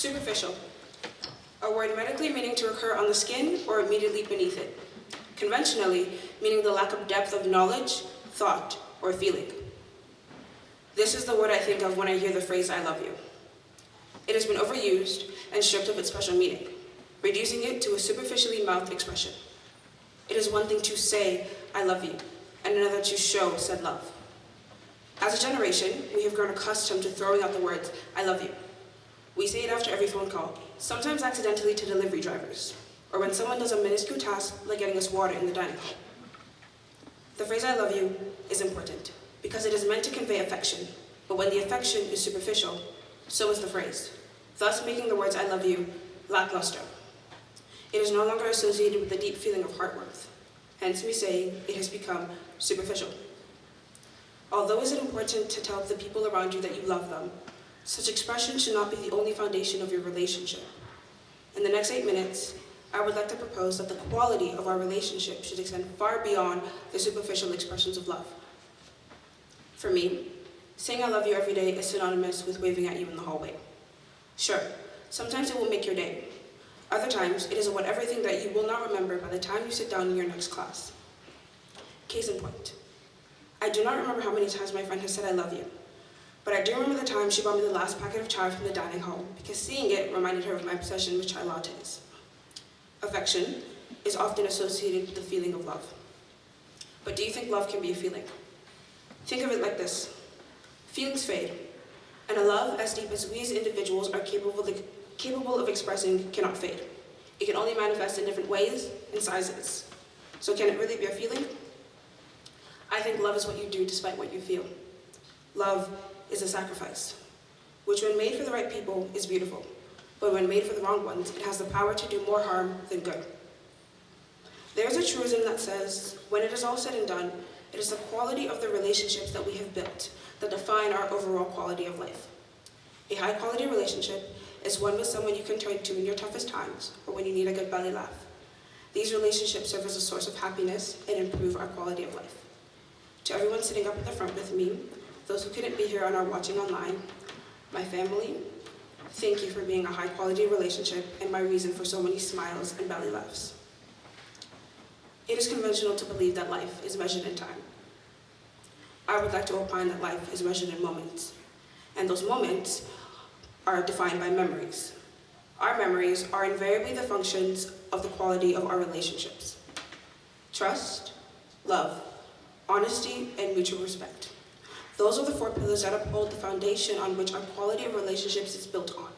Superficial, a word medically meaning to occur on the skin or immediately beneath it. Conventionally, meaning the lack of depth of knowledge, thought, or feeling. This is the word I think of when I hear the phrase, I love you. It has been overused and stripped of its special meaning, reducing it to a superficially mouthed expression. It is one thing to say, I love you, and another to show said love. As a generation, we have grown accustomed to throwing out the words, I love you. We say it after every phone call, sometimes accidentally to delivery drivers, or when someone does a minuscule task like getting us water in the dining hall. The phrase I love you is important because it is meant to convey affection, but when the affection is superficial, so is the phrase, thus making the words I love you lackluster. It is no longer associated with the deep feeling of heart warmth, hence me saying it has become superficial. Although it is important to tell the people around you that you love them, such expression should not be the only foundation of your relationship. In the next 8 minutes, I would like to propose that the quality of our relationship should extend far beyond the superficial expressions of love. For me, saying I love you every day is synonymous with waving at you in the hallway. Sure, sometimes it will make your day. Other times, it is a whatever thing that you will not remember by the time you sit down in your next class. Case in point, I do not remember how many times my friend has said I love you, but I do remember the time she bought me the last packet of chai from the dining hall because seeing it reminded her of my obsession with chai lattes. Affection is often associated with the feeling of love. But do you think love can be a feeling? Think of it like this. Feelings fade, and a love as deep as we as individuals are capable of expressing cannot fade. It can only manifest in different ways and sizes. So can it really be a feeling? I think love is what you do despite what you feel. Love is a sacrifice, which when made for the right people is beautiful, but when made for the wrong ones, it has the power to do more harm than good. There is a truism that says, when it is all said and done, it is the quality of the relationships that we have built that define our overall quality of life. A high-quality relationship is one with someone you can turn to in your toughest times or when you need a good belly laugh. These relationships serve as a source of happiness and improve our quality of life. To everyone sitting up at the front with me, those who couldn't be here and are watching online, my family, thank you for being a high-quality relationship and my reason for so many smiles and belly laughs. It is conventional to believe that life is measured in time. I would like to opine that life is measured in moments, and those moments are defined by memories. Our memories are invariably the functions of the quality of our relationships. Trust, love, honesty, and mutual respect. Those are the 4 pillars that uphold the foundation on which our quality of relationships is built on.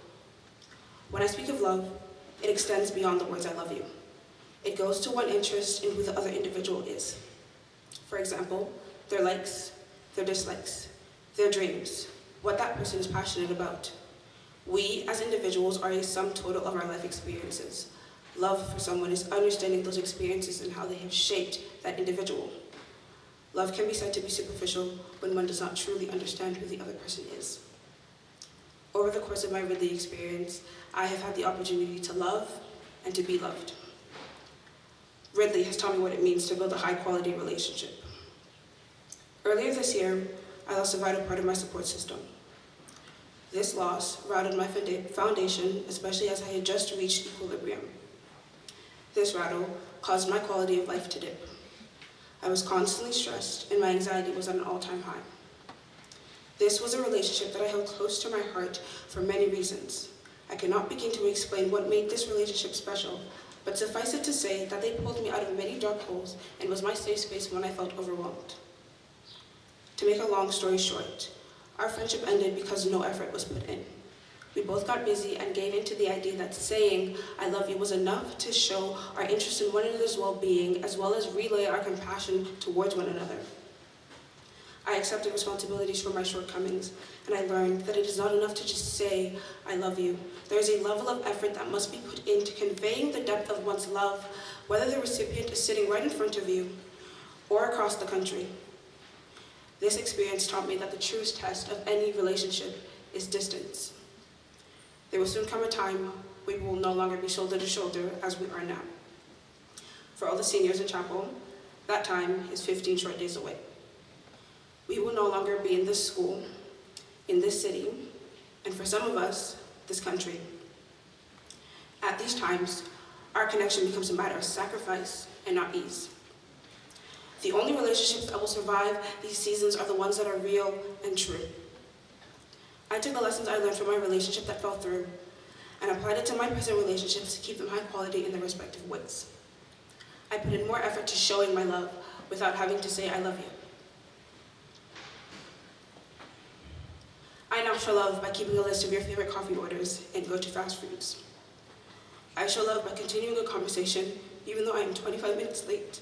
When I speak of love, it extends beyond the words I love you. It goes to one interest in who the other individual is. For example, their likes, their dislikes, their dreams, what that person is passionate about. We, as individuals, are a sum total of our life experiences. Love for someone is understanding those experiences and how they have shaped that individual. Love can be said to be superficial when one does not truly understand who the other person is. Over the course of my Ridley experience, I have had the opportunity to love and to be loved. Ridley has taught me what it means to build a high-quality relationship. Earlier this year, I lost a vital part of my support system. This loss rattled my foundation, especially as I had just reached equilibrium. This rattle caused my quality of life to dip. I was constantly stressed, and my anxiety was at an all-time high. This was a relationship that I held close to my heart for many reasons. I cannot begin to explain what made this relationship special, but suffice it to say that they pulled me out of many dark holes and was my safe space when I felt overwhelmed. To make a long story short, our friendship ended because no effort was put in. We both got busy and gave in to the idea that saying I love you was enough to show our interest in one another's well-being as well as relay our compassion towards one another. I accepted responsibilities for my shortcomings, and I learned that it is not enough to just say I love you. There is a level of effort that must be put into conveying the depth of one's love, whether the recipient is sitting right in front of you or across the country. This experience taught me that the truest test of any relationship is distance. There will soon come a time we will no longer be shoulder to shoulder as we are now. For all the seniors in chapel, that time is 15 short days away. We will no longer be in this school, in this city, and for some of us, this country. At these times, our connection becomes a matter of sacrifice and not ease. The only relationships that will survive these seasons are the ones that are real and true. I took the lessons I learned from my relationship that fell through and applied it to my present relationships to keep them high quality in their respective ways. I put in more effort to showing my love without having to say I love you. I now show love by keeping a list of your favorite coffee orders and go to fast foods. I show love by continuing a conversation even though I am 25 minutes late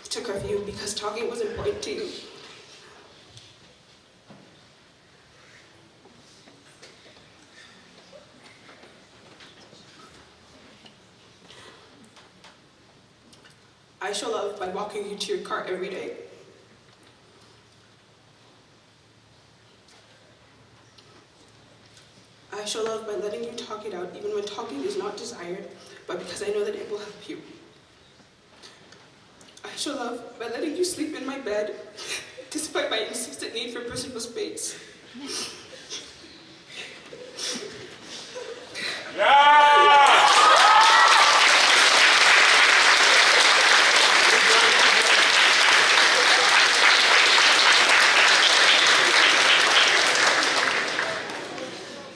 to curfew because talking was important to you. I show love by walking you to your car every day. I show love by letting you talk it out even when talking is not desired, but because I know that it will help you. I show love by letting you sleep in my bed, despite my insistent need for personal space.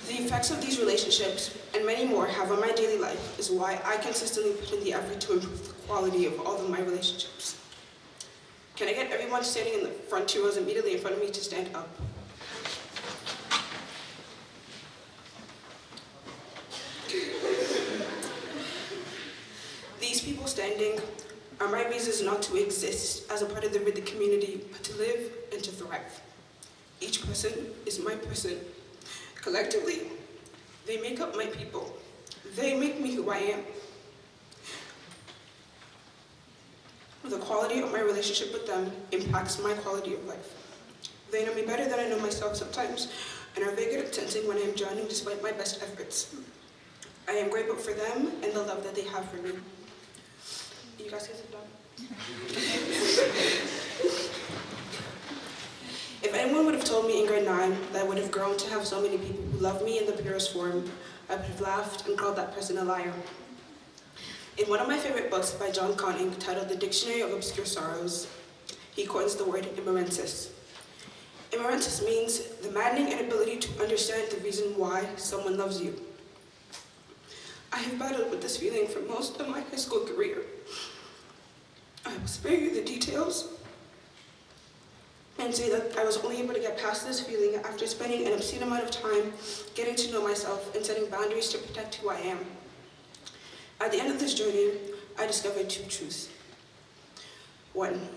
The effects of these relationships, and many more, have on my daily life is why I consistently put in the effort to improve the quality of all of my relationships. Can I get everyone standing in the front 2 rows immediately in front of me to stand up? These people standing are my reasons not to exist as a part of the community, but to live and to thrive. Each person is my person. Collectively, they make up my people. They make me who I am. The quality of my relationship with them impacts my quality of life. They know me better than I know myself sometimes, and are very good at sensing when I am drowning despite my best efforts. I am grateful for them and the love that they have for me. You guys can sit down. If anyone would have told me in grade 9 that I would have grown to have so many people who love me in the purest form, I would have laughed and called that person a liar. In one of my favorite books by John Conning, titled The Dictionary of Obscure Sorrows, he coins the word immerensis. Immerensis means the maddening inability to understand the reason why someone loves you. I have battled with this feeling for most of my high school career. I will spare you the details and say that I was only able to get past this feeling after spending an obscene amount of time getting to know myself and setting boundaries to protect who I am. At the end of this journey, I discovered 2 truths. 1,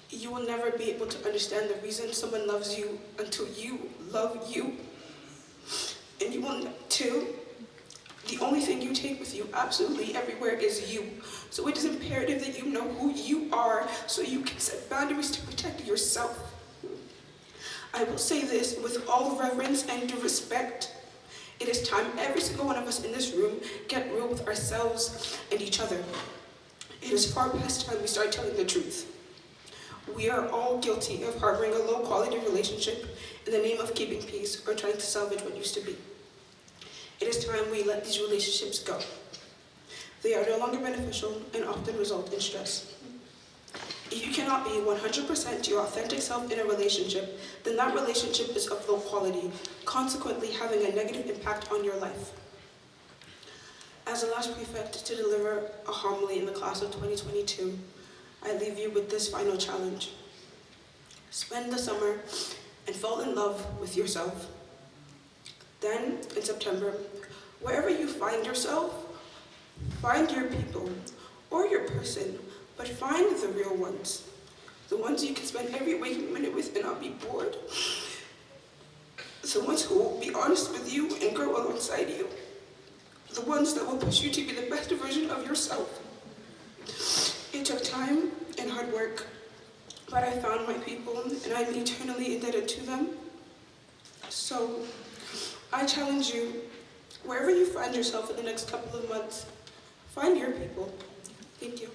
you will never be able to understand the reason someone loves you until you love you. And 2, the only thing you take with you absolutely everywhere is you. So it is imperative that you know who you are so you can set boundaries to protect yourself. I will say this with all reverence and due respect. It is time every single one of us in this room get real with ourselves and each other. It is far past time we start telling the truth. We are all guilty of harboring a low-quality relationship in the name of keeping peace or trying to salvage what used to be. It is time we let these relationships go. They are no longer beneficial and often result in stress. If you cannot be 100% your authentic self in a relationship, then that relationship is of low quality, consequently having a negative impact on your life. As the last prefect to deliver a homily in the class of 2022, I leave you with this final challenge. Spend the summer and fall in love with yourself. Then, in September, wherever you find yourself, find your people or your person, but find the real ones. The ones you can spend every waking minute with and not be bored. The ones who will be honest with you and grow alongside you. The ones that will push you to be the best version of yourself. It took time and hard work, but I found my people and I'm eternally indebted to them. So, I challenge you, wherever you find yourself in the next couple of months, find your people. Thank you.